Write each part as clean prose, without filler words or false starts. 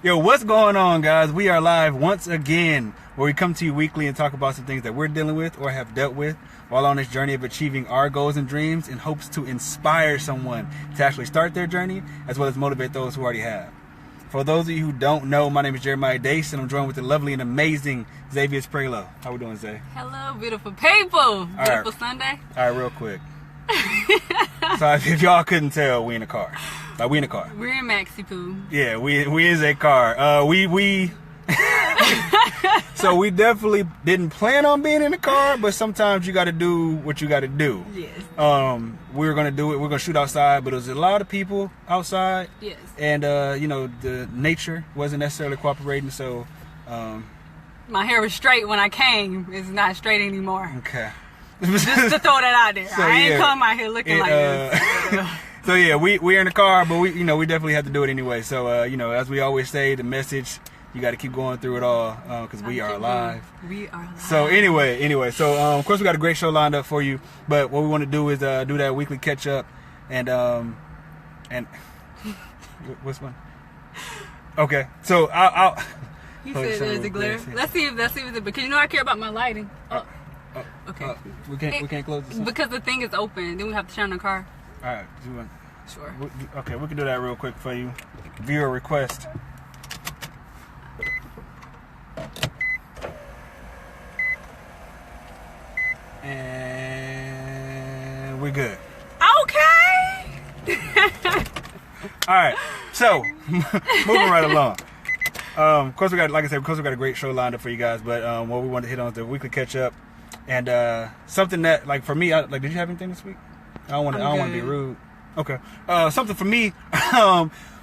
Yo, what's going on, guys? We are live once again, where we come to you weekly and talk about some things that we're dealing with or have dealt with while on this journey of achieving our goals and dreams in hopes to inspire someone to actually start their journey, as well as motivate those who already have. For those of you who don't know, my name is Jeremiah Dace, and I'm joined with the lovely and amazing Xavier Spraylow. How we doing, Zay? Hello, beautiful people. Beautiful Sunday. All right, real quick. So if y'all couldn't tell, we in a car. We in a car. We're in Maxi Poo. Yeah, we is a car. We so we definitely didn't plan on being in the car, but sometimes you got to do what you got to do. Yes. We were gonna do it. We're gonna shoot outside, but there was a lot of people outside. Yes. And the nature wasn't necessarily cooperating. So, my hair was straight when I came. It's not straight anymore. Okay. Just to throw that out there. So, I ain't yeah, come out here looking like this. So yeah, we're in the car, but we definitely have to do it anyway. So as we always say, the message, you got to keep going through it all because we are alive. We are alive. So anyway, so of course we got a great show lined up for you. But what we want to do is do that weekly catch up, and what's one? Okay, so I'll You said there's a glare. Let's see if it's because you know I care about my lighting. Okay. We can't close this. Because the thing is open. Then we have to shine the car. All right, Sure. Okay, we can do that real quick for you. Viewer request. And we're good. Okay. All right, so moving right along. Of course we got, like I said, because we got a great show lined up for you guys. But what we wanted to hit on is the weekly catch up, and something that, like, for me, did you have anything this week? I don't want to be rude. Okay. Something for me.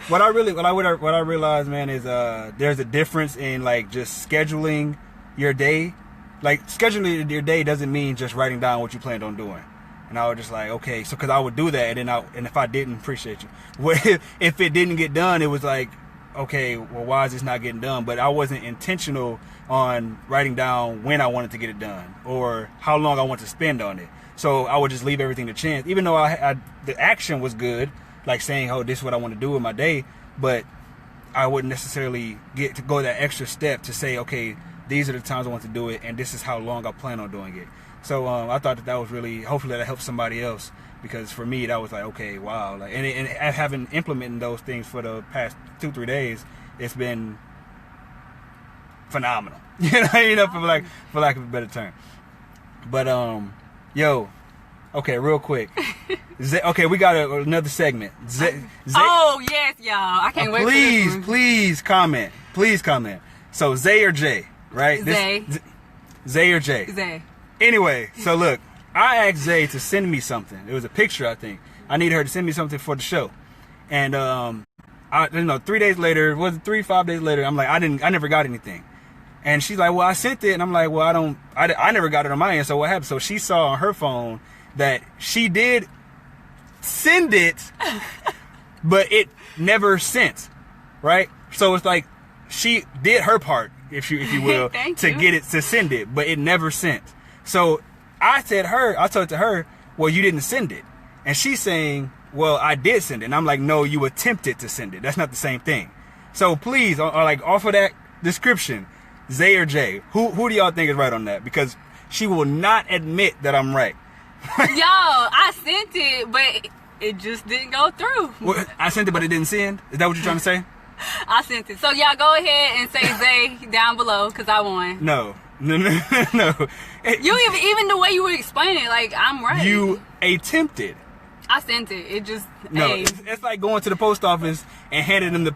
What I realized, man, is there's a difference in, like, just scheduling your day. Like, scheduling your day doesn't mean just writing down what you planned on doing. And I was just like, okay, so because I would do that, and if I didn't, appreciate you. If it didn't get done, it was like, okay, well, why is this not getting done? But I wasn't intentional on writing down when I wanted to get it done or how long I want to spend on it. So I would just leave everything to chance, even though the action was good, like saying, oh, this is what I want to do with my day, but I wouldn't necessarily get to go that extra step to say, okay, these are the times I want to do it, and this is how long I plan on doing it. So I thought that was really, hopefully that helped somebody else, because for me, that was like, okay, wow. Like, and having implementing those things for the past 2-3 days, it's been phenomenal. For lack of a better term. But yo, okay, real quick. Okay, we got another segment. Oh yes, y'all! I can't wait. Please comment. So Zay or Jay, right? Zay or Jay. Zay. Anyway, so look, I asked Zay to send me something. It was a picture, I think. I needed her to send me something for the show, and 3 days later, 5 days later, I'm like, I never got anything. And she's like, well, I sent it. And I'm like, well, I never got it on my end. So what happened? So she saw on her phone that she did send it, but it never sent. Right? So it's like she did her part, if you will, to send it, but it never sent. So I told her, well, you didn't send it. And she's saying, well, I did send it. And I'm like, no, you attempted to send it. That's not the same thing. So please, off of that description, Zay or Jay, who do y'all think is right on that? Because she will not admit that I'm right. Yo, I sent it, but it just didn't go through. Well, I sent it, but it didn't send? Is that what you're trying to say? I sent it. So y'all go ahead and say Zay down below, because I won. No. You even the way you were explaining it, like, I'm right. You attempted. I sent it. It just, no. hey. It's like going to the post office and handing them the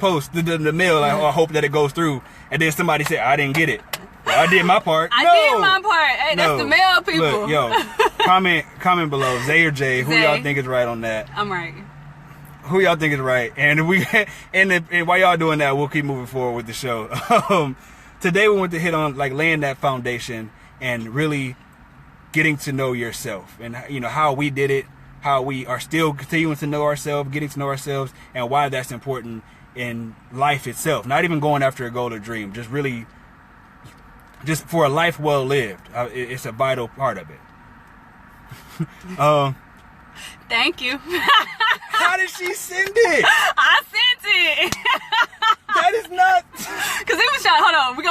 mail. I hope that it goes through, and then somebody said, I didn't get it. Well, I did my part. I did my part. Hey, that's the mail people. Look, yo, comment below, Zay or Jay, who y'all think is right on that? I'm right. Who y'all think is right? And and while y'all doing that, we'll keep moving forward with the show. Today we want to hit on, like, laying that foundation and really getting to know yourself, and how we did it, how we are still continuing to know ourselves, getting to know ourselves, and why that's important in life itself. Not even going after a goal or dream, just for a life well lived. It's a vital part of it. Thank you. How did she send it? I sent it. That is not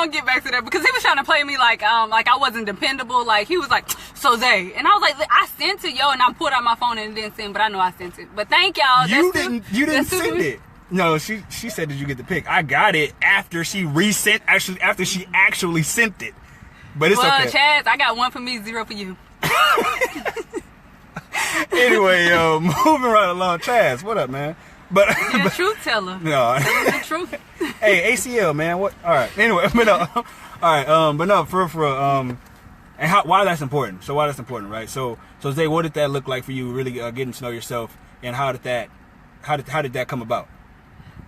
gonna get back to that because he was trying to play me like I wasn't dependable. Like he was like, so Zay, and I was like, I sent it, yo, and I pulled out my phone and it didn't send, but I know I sent it. But thank y'all. You didn't send it. No, she said, did you get the pic? I got it after she actually sent it. But it's okay. Chaz, I got 1 for me, 0 for you. Anyway, moving right along. Chaz, what up, man? But you're the truth teller. No. The truth. Hey, ACL, man. What? All right. Anyway, but no. All right. But no, for and why that's important. So why that's important, right? So Zay, what did that look like for you? Really getting to know yourself, and how did that come about?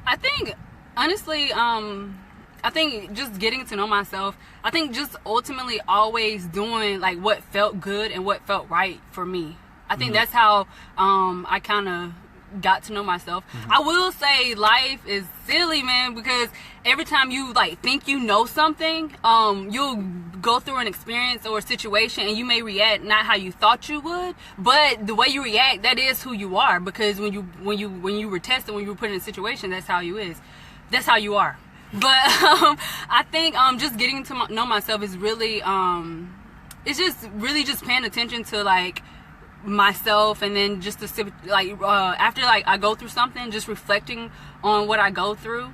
I think honestly, I think just getting to know myself. I think just ultimately always doing like what felt good and what felt right for me. I think that's how I kind of got to know myself. I will say life is silly, man, because every time you like think you know something, you'll go through an experience or a situation and you may react not how you thought you would, but the way you react, that is who you are, because when you were tested, when you were put in a situation, that's how you are. But I think just getting to know myself is really it's just really just paying attention to like myself, and then just to like after like I go through something, just reflecting on what I go through.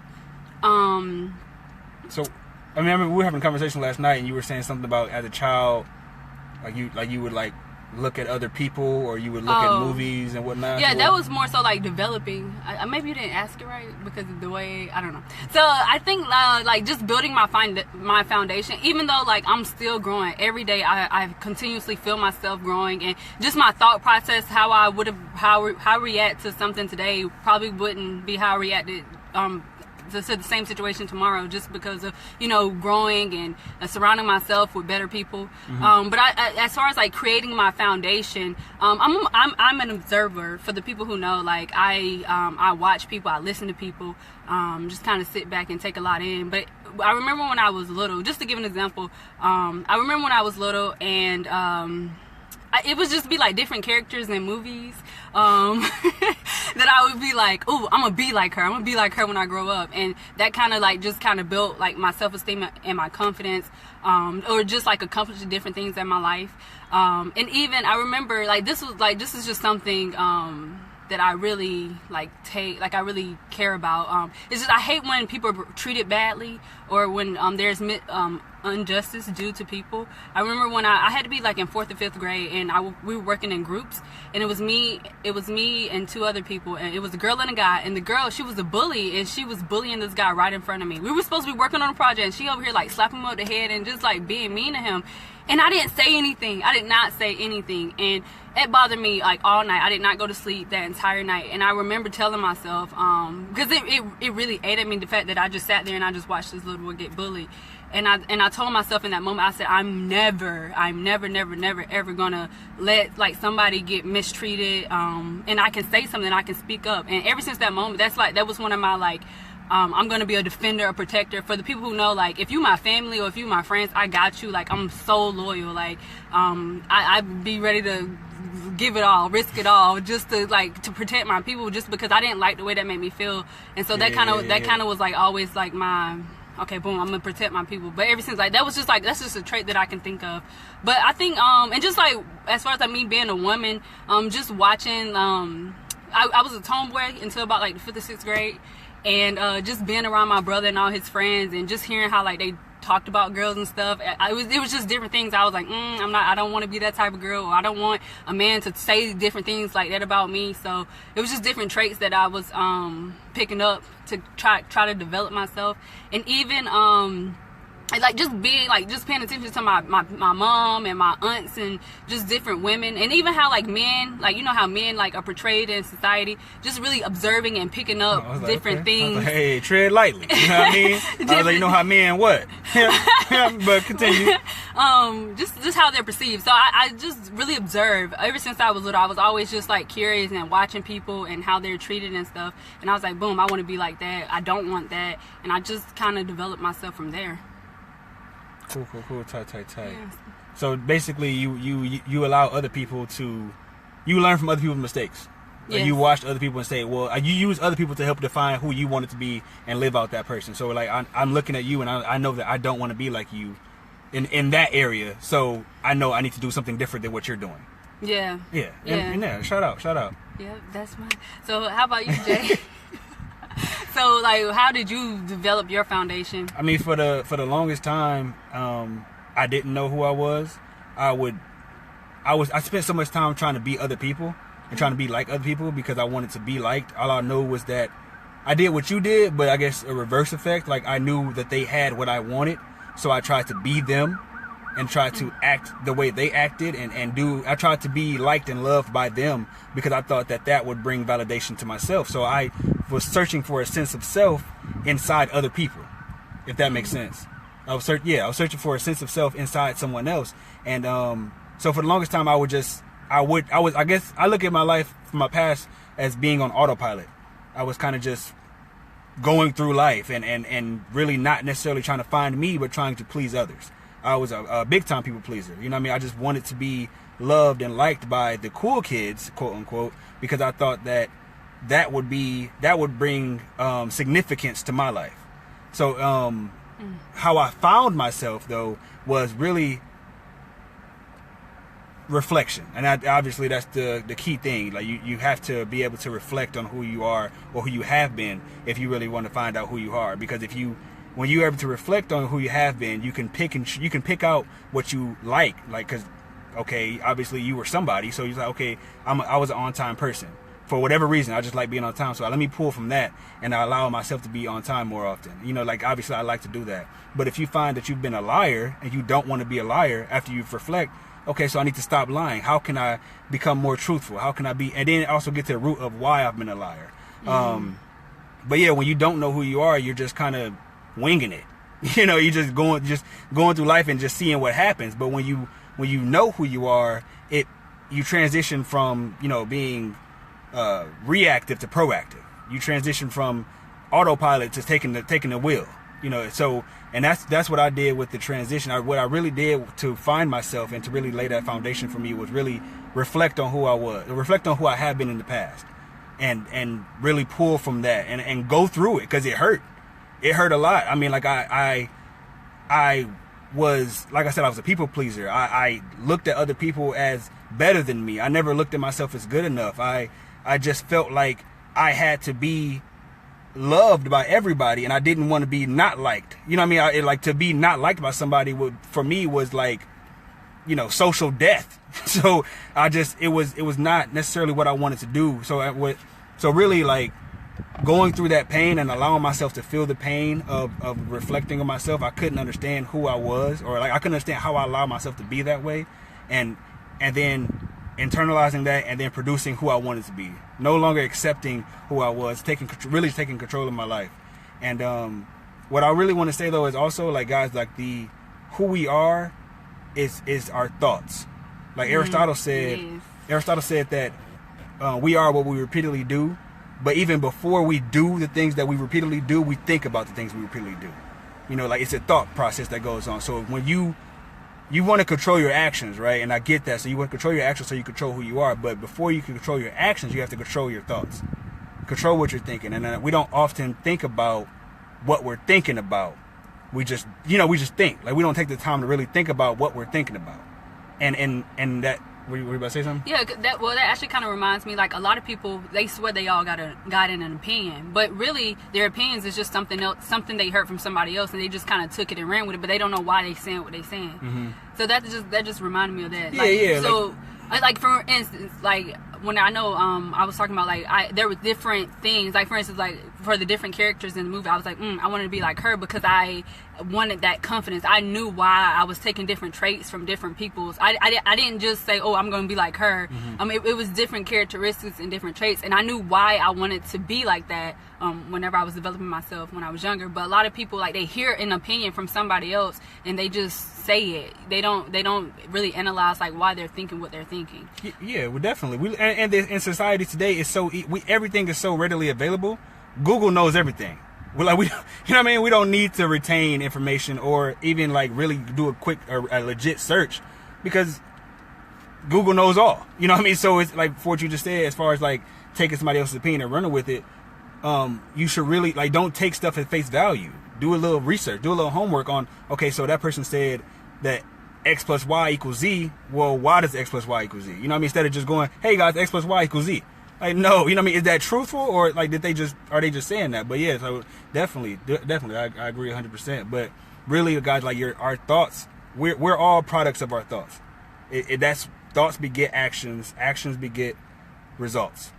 So I mean, we were having a conversation last night, and you were saying something about as a child, like you would like look at other people, or you would look at movies and whatnot. Yeah, that was more so like developing. Maybe you didn't ask it right because of the way, I don't know. So I think like just building my foundation, even though like I'm still growing every day, I continuously feel myself growing, and just my thought process, how I react to something today probably wouldn't be how I reacted to the same situation tomorrow, just because of growing and surrounding myself with better people. But I, as far as like creating my foundation, I'm an observer. For the people who know, like I watch people, I listen to people, just kind of sit back and take a lot in. But I remember when I was little, just to give an example, I remember when I was little, and it would just be like different characters in movies that I would be like, ooh, I'm gonna be like her. I'm gonna be like her when I grow up. And that kind of like just kind of built like my self-esteem and my confidence, or just like accomplishing different things in my life. And even I remember like this is just something that I really I really care about. It's just I hate when people are treated badly, or when there's injustice due to people. I remember when I had to be like in 4th or 5th grade, and we were working in groups, and it was me and 2 other people, and it was a girl and a guy, and the girl, she was a bully, and she was bullying this guy right in front of me. We were supposed to be working on a project, and she over here like slapping him up the head and just like being mean to him. And I didn't say anything. I did not say anything. And it bothered me like all night. I did not go to sleep that entire night. And I remember telling myself, because it really ate at me, the fact that I just sat there and I just watched this little boy get bullied. And I told myself in that moment, I said, I'm never ever gonna let like somebody get mistreated. And I can say something, I can speak up. And ever since that moment, that was one of my like, I'm gonna be a defender, a protector. For the people who know, like, if you my family or if you my friends, I got you. Like, I'm so loyal. Like, I'd be ready to give it all, risk it all, just to protect my people, just because I didn't like the way that made me feel. And so that kind of was like always like my, okay, boom, I'm gonna protect my people. But ever since, like, that's just a trait that I can think of. But I think and just like as far as like me being a woman, just watching, I was a tomboy until about like the 5th or 6th grade. And just being around my brother and all his friends, and just hearing how like they talked about girls and stuff, it was just different things. I was like, I don't want to be that type of girl, or I don't want a man to say different things like that about me. So it was just different traits that I was picking up to try to develop myself. And even like just being like just paying attention to my mom and my aunts and just different women, and even how like men, like, you know how men like are portrayed in society, just really observing and picking up different things. Like, hey, tread lightly, you know what I mean? I was like, you know how men what? But continue. Just how they're perceived. So I just really observe. Ever since I was little, I was always just like curious and watching people and how they're treated and stuff. And I was like, boom, I want to be like that. I don't want that. And I just kind of developed myself from there. Cool. Tight. Yeah. So basically, you allow other people to, you learn from other people's mistakes. Like Yes. you watched other people and say, well, you use other people to help define who you want it to be and live out that person. So like I'm looking at you and I know that I don't want to be like you in that area. So I know I need to do something different than what you're doing. Yeah. Yeah. Yeah. And yeah, shout out. Yeah, that's my. So how about you, Jay? So like, how did you develop your foundation? I mean, for the longest time, I didn't know who I was. I spent so much time trying to be other people and trying to be like other people because I wanted to be liked. All I know was that I did what you did, but I guess a reverse effect. Like I knew that they had what I wanted, so I tried to be them and tried to act the way they acted I tried to be liked and loved by them because I thought that would bring validation to myself. So I was searching for a sense of self inside other people, if that makes sense. I was searching for a sense of self inside someone else. And so for the longest time I guess I look at my life from my past as being on autopilot. I was kind of just going through life and really not necessarily trying to find me, but trying to please others. I was a big time people pleaser. You know what I mean? I just wanted to be loved and liked by the cool kids, quote unquote, because I thought that would bring significance to my life. So how I found myself though was really reflection, and obviously that's the key thing. Like you have to be able to reflect on who you are or who you have been if you really want to find out who you are. Because when you're able to reflect on who you have been, you can pick out what you like. Like, because okay, obviously you were somebody, so you're like, okay, I was an on-time person for whatever reason. I just like being on time, so let me pull from that and I allow myself to be on time more often. You know, like obviously I like to do that. But if you find that you've been a liar and you don't want to be a liar after you reflect, okay, so I need to stop lying. How can I become more truthful? How can I be, and then also get to the root of why I've been a liar. But yeah, when you don't know who you are, you're just kind of winging it. You know, you're just going through life and just seeing what happens. But when you know who you are, you transition from, you know, being reactive to proactive. You transition from autopilot to taking the wheel. You know, so, and that's what I did with the transition. What I really did to find myself and to really lay that foundation for me was really reflect on who I was, reflect on who I have been in the past, and really pull from that and go through it, because it hurt. It hurt a lot. I mean, like I was, like I said, I was a people pleaser. I looked at other people as better than me. I never looked at myself as good enough. I just felt like I had to be loved by everybody, and I didn't want to be not liked. You know what I mean? Like to be not liked by somebody for me was like, you know, social death. So it was not necessarily what I wanted to do. So really, like, going through that pain and allowing myself to feel the pain of reflecting on myself, I couldn't understand who I was, or like I couldn't understand how I allowed myself to be that way, and then internalizing that and then producing who I wanted to be. No longer accepting who I was, really taking control of my life. And what I really want to say though is also, like, guys, like who we are is our thoughts. Like Aristotle said, that we are what we repeatedly do. But even before we do the things that we repeatedly do, we think about the things we repeatedly do. You know, like it's a thought process that goes on. So when you want to control your actions, right? And I get that. So you want to control your actions so you control who you are. But before you can control your actions, you have to control your thoughts. Control what you're thinking. And we don't often think about what we're thinking about. We just think. Like, we don't take the time to really think about what we're thinking about. And that... Were you about to say something? Yeah, that actually kind of reminds me, like, a lot of people, they swear they all got in an opinion, but really their opinions is just something else, something they heard from somebody else, and they just kind of took it and ran with it, but they don't know why they saying what they saying. Mm-hmm. So that just reminded me of that. Yeah. So, like for instance, like when I know I was talking about, like, there were different things, like for instance, like for the different characters in the movie, I was like, I wanted to be like her because I wanted that confidence. I knew why I was taking different traits from different people's. I didn't just say, oh, I'm going to be like her. Mm-hmm. It was different characteristics and different traits, and I knew why I wanted to be like that whenever I was developing myself when I was younger. But a lot of people, like, they hear an opinion from somebody else and they just say it. They don't really analyze, like, why they're thinking what they're thinking. Yeah, well, definitely. And in society today, it's so everything is so readily available. Google knows everything. You know what I mean? We don't need to retain information or even, like, really do a legit search, because Google knows all. You know what I mean? So it's like for what you just said, as far as, like, taking somebody else's opinion and running with it, you should really, like, don't take stuff at face value. Do a little research, do a little homework on, okay, so that person said that X plus Y equals Z. Well, why does X plus Y equal Z? You know what I mean? Instead of just going, hey guys, X plus Y equals Z. Like, no, you know what I mean? Is that truthful, or like are they just saying that? But yeah, so definitely, I agree 100%. But really, guys, like our thoughts, we're all products of our thoughts. That's thoughts beget actions, actions beget results.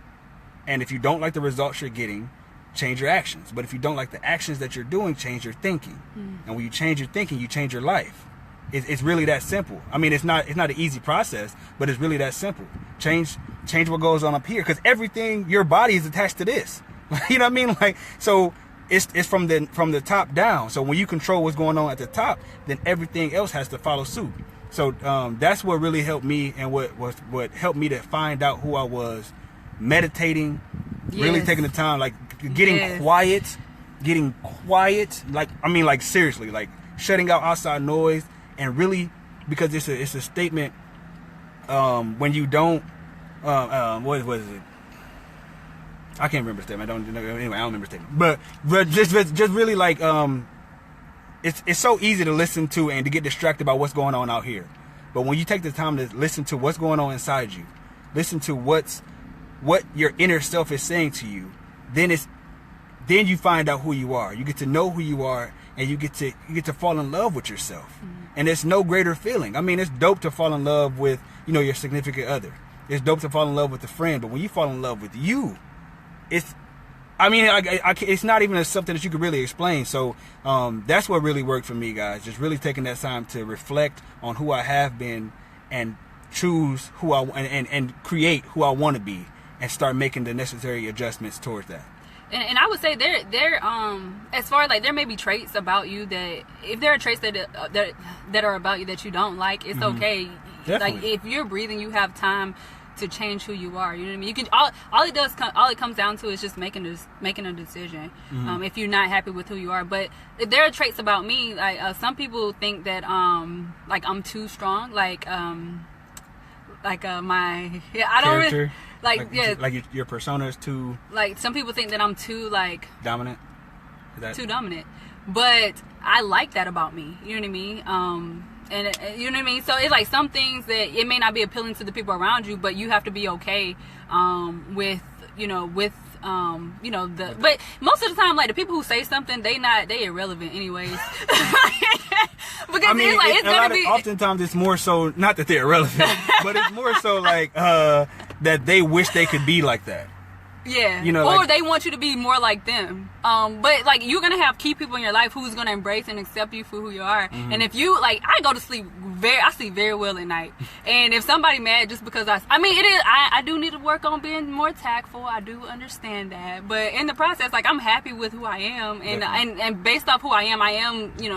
And if you don't like the results you're getting, change your actions. But if you don't like the actions that you're doing, change your thinking. And when you change your thinking, you change your life. It's really that simple. I mean, it's not an easy process, but it's really that simple. Change what goes on up here, because everything, your body is attached to this. You know what I mean? Like, so it's from the top down. So when you control what's going on at the top, then everything else has to follow suit. So that's what really helped me, and what helped me to find out who I was. Meditating, really taking the time, like getting quiet, like, I mean, like, seriously, like shutting out outside noise, and really, because it's a statement, when you don't, what is it? I can't remember the statement. Anyway, I don't remember the statement. But just really, like, it's so easy to listen to and to get distracted by what's going on out here. But when you take the time to listen to what's going on inside you, listen to what your inner self is saying to you, then you find out who you are. You get to know who you are, and you get to fall in love with yourself. And there's no greater feeling. I mean, it's dope to fall in love with, your significant other. It's dope to fall in love with a friend, but when you fall in love with you, it's not even something that you could really explain. So that's what really worked for me, guys. Just really taking that time to reflect on who I have been, and choose who and create who I want to be, and start making the necessary adjustments towards that. And I would say there as far as, like, there may be traits about you that, if there are traits that are about you that you don't like, it's okay. Definitely. Like, if you're breathing, you have time to change who you are. You know what I mean? You can all it comes down to is just making a decision. If you're not happy with who you are. But there are traits about me, like, some people think that like I'm too strong, my I don't Character, really like your persona is too, like, some people think that I'm too, like, dominant. Too dominant, but I like that about me. You know what I mean? And you know what I mean? So it's like some things that it may not be appealing to the people around you, but you have to be okay with but most of the time, like, the people who say something, they irrelevant anyways. Because, I mean, it's like, it's gonna be, oftentimes it's more so, not that they're irrelevant, but it's more so like that they wish they could be like that. Yeah. Or like, they want you to be more like them. But, like, you're going to have key people in your life who's going to embrace and accept you for who you are. And if you, like, I go to sleep I sleep very well at night. And if somebody mad just because I do need to work on being more tactful. I do understand that. But in the process, like, I'm happy with who I am. And based off who I am,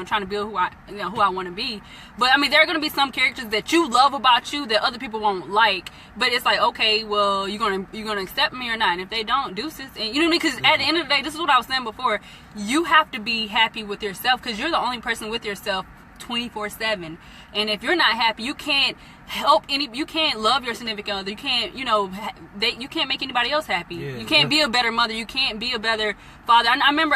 trying to build who I want to be. But, I mean, there are going to be some characters that you love about you that other people won't like. But it's like, okay, well, you're gonna accept me or not? And if they don't, deuces. And you know what I mean? Because at the end of the day, this is what I was saying before. You have to be happy with yourself, because you're the only person with yourself 24/7. And if you're not happy, you can't you can't love your significant other. You can't, you can't make anybody else happy. You can't be a better mother. You can't be a better father. I remember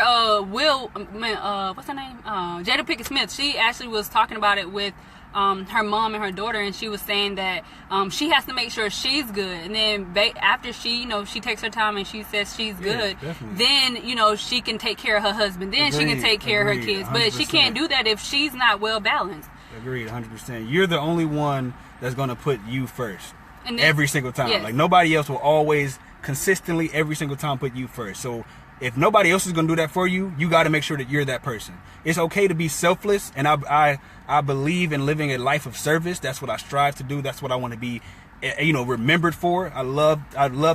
what's her name? Jada Pinkett Smith. She actually was talking about it with her mom and her daughter, and she was saying that she has to make sure she's good, and then after she takes her time and she says she's good, then she can take care of her husband, then she can take care of her kids. 100%. But she can't do that if she's not well balanced. Agreed, 100%. You're the only one that's going to put you first, and every single time. Yes. Like, nobody else will always consistently every single time put you first. So if nobody else is going to do that for you, you got to make sure that you're that person. It's okay to be selfless, and I believe in living a life of service. That's what I strive to do. That's what I want to be, remembered for. I love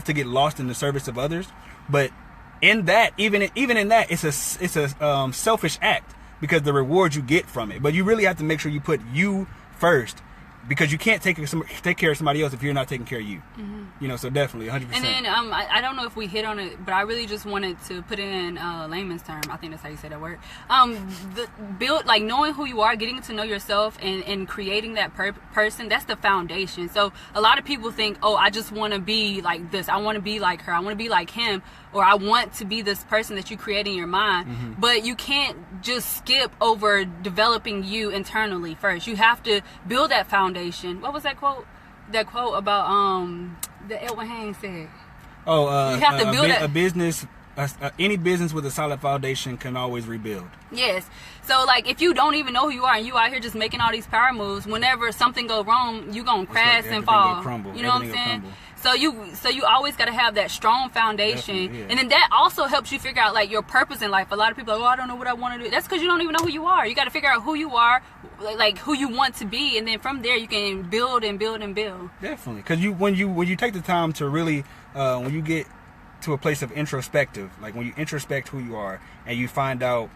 to get lost in the service of others. But in that, even in that, it's a selfish act, because the reward you get from it. But you really have to make sure you put you first because you can't take care of somebody else if you're not taking care of you. So definitely 100%. And then I don't know if we hit on it, but I really just wanted to put it in layman's term. I think that's how you say that word. Knowing who you are, getting to know yourself, and creating that person. That's the foundation. So a lot of people think, oh, I just want to be like this. I want to be like her. I want to be like him. Or I want to be this person that you create in your mind. But you can't just skip over developing you internally first. You have to build that foundation. What was that quote? That quote about that Edwin Haynes said. Oh, you have to build a business. Any business with a solid foundation can always rebuild. Yes. So if you don't even know who you are and you out here just making all these power moves, whenever something go wrong, you gonna crash and fall. Crumble. You know what I'm saying? So you always got to have that strong foundation. Yeah. And then that also helps you figure out your purpose in life. A lot of people are I don't know what I want to do. That's because you don't even know who you are. You got to figure out who you are, who you want to be, and then from there you can build and build and build. Definitely, because when you take the time to really when you get to a place of introspective, when you introspect who you are and you find out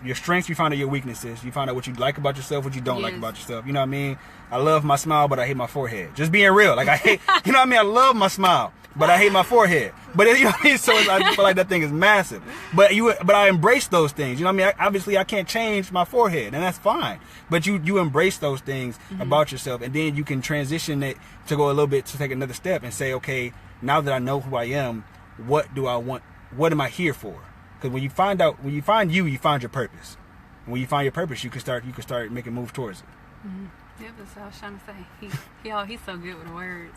your strengths, you find out your weaknesses, you find out what you like about yourself, what you don't like about yourself. You know what I mean? I love my smile, but I hate my forehead. Just being real. I hate, you know what I mean? I love my smile, but I hate my forehead. But you know what I mean? So I feel like that thing is massive. But I embrace those things. You know what I mean? Obviously, I can't change my forehead, and that's fine. But you embrace those things about yourself, and then you can transition it to go a little bit, to take another step and say, okay, now that I know who I am, what do I want? What am I here for? Because when you find you find your purpose. And when you find your purpose, you can start making moves towards it. Yeah, that's what I was trying to say. He's so good with words.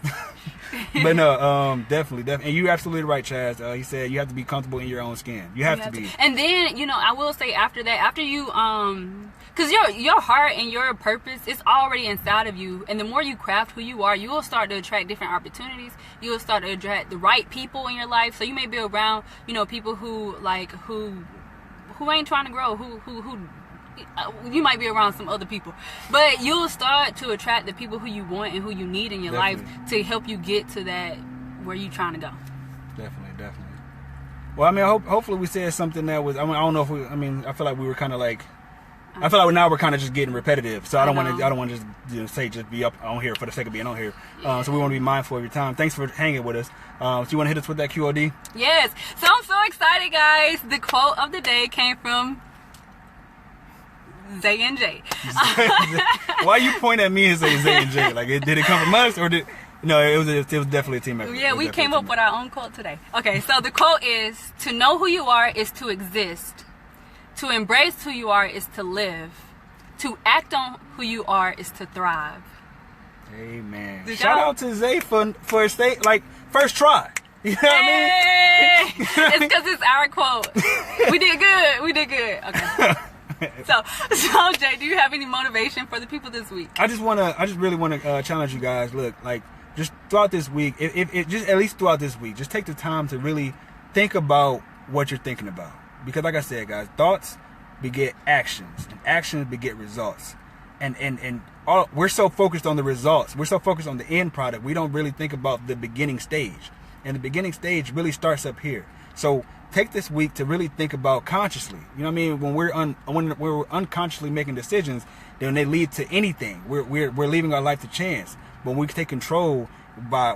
But no, definitely. And you're absolutely right, Chaz. He said you have to be comfortable in your own skin. You have to be. And then, I will say after that, after you, because your heart and your purpose is already inside of you. And the more you craft who you are, you will start to attract different opportunities. You will start to attract the right people in your life. So you may be around, people who ain't trying to grow, who you might be around some other people, but you'll start to attract the people who you want and who you need in your life to help you get to that where you're trying to go. Definitely. Well, I mean, hopefully we said something that was. I don't know if I feel like we were kind of I feel like now we're kind of just getting repetitive. So I don't want to just say just be up on here for the sake of being on here. So we want to be mindful of your time. Thanks for hanging with us. So you want to hit us with that QOD? Yes. So I'm so excited, guys. The quote of the day came from Zay and Jay. Why you point at me and say Zay and Jay? Did it come from us or did? No, it was definitely a team effort. Yeah, we came up with our own quote today. Okay, so the quote is: "To know who you are is to exist. To embrace who you are is to live. To act on who you are is to thrive." Amen. Shout out to Zay for first try. You know what I mean? It's because it's our quote. We did good. Okay. So Jay, do you have any motivation for the people this week? I just really want to challenge you guys. Look, just throughout this week, just at least throughout this week, just take the time to really think about what you're thinking about. Because like I said, guys, thoughts beget actions, and actions beget results. And we're so focused on the results. We're so focused on the end product. We don't really think about the beginning stage. And the beginning stage really starts up here. So take this week to really think about consciously. You know what I mean? When we're unconsciously making decisions, then they lead to anything. We're leaving our life to chance. But we can take control by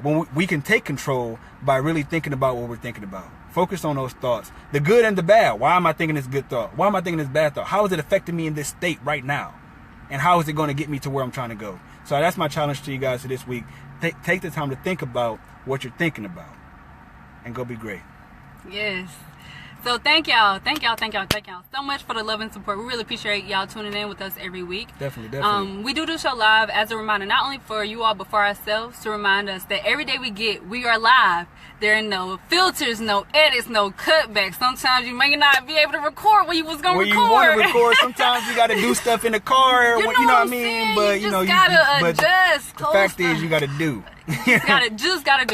really thinking about what we're thinking about. Focus on those thoughts, the good and the bad. Why am I thinking this good thought? Why am I thinking this bad thought? How is it affecting me in this state right now? And how is it going to get me to where I'm trying to go? So that's my challenge to you guys for this week. Take the time to think about what you're thinking about and go be great. Yes. So thank y'all so much for the love and support. We really appreciate y'all tuning in with us every week. Definitely. We do the show live as a reminder, not only for you all, but for ourselves, to remind us that every day we are live. There are no filters, no edits, no cutbacks. Sometimes you may not be able to record when you was going to record. When you want to record, sometimes you got to do stuff in the car. You know what I mean? But you just got to adjust. The fact is, you got to do. Just got to do.